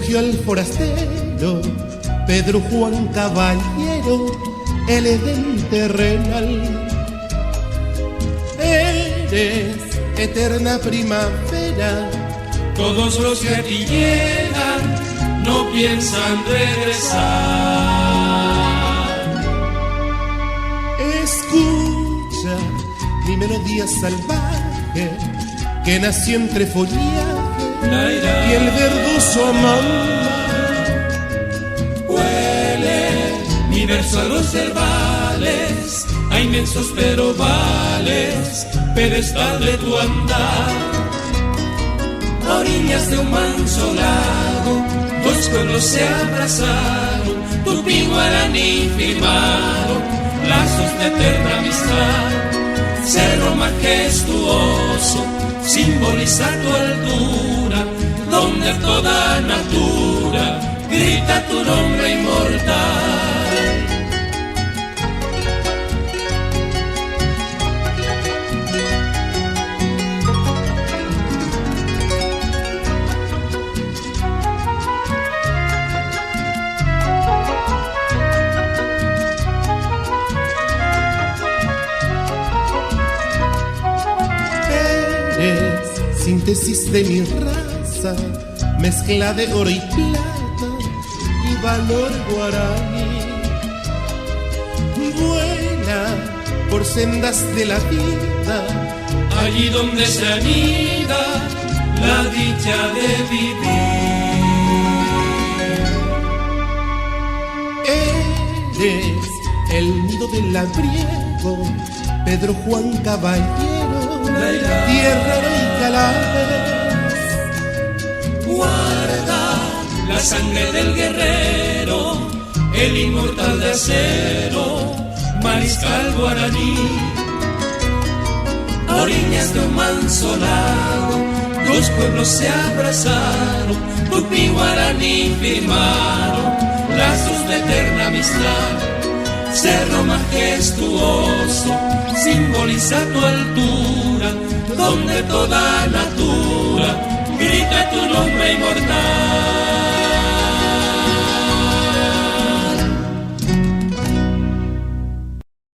Refugio al forastero, Pedro Juan Caballero, el Edén terrenal. Eres eterna primavera, todos los que a ti llegan no piensan regresar. Escucha mi melodía salvaje que nació entre follaje y el verdoso amar. Huele mi verso a los cervales, a inmensos pero vales, pedestal de tu andar. Orillas de un manso lago, dos pueblos se abrazaron, Tupi Guaraní firmaron lazos de eterna amistad. Cerro majestuoso simboliza tu altura, donde toda natura grita tu nombre inmortal. Síntesis de mi raza, mezcla de oro y plata y valor guaraní. Vuela por sendas de la vida, allí donde se anida la dicha de vivir. Eres el nido del labriego, Pedro Juan Caballero, tierrero y calabres. Guarda la sangre del guerrero, el inmortal de acero, mariscal guaraní. A orillas de un manso lago, dos pueblos se abrazaron, Tupi Guaraní firmaron lazos de eterna amistad. Cerro majestuoso simboliza tu altura, donde toda natura grita tu nombre inmortal.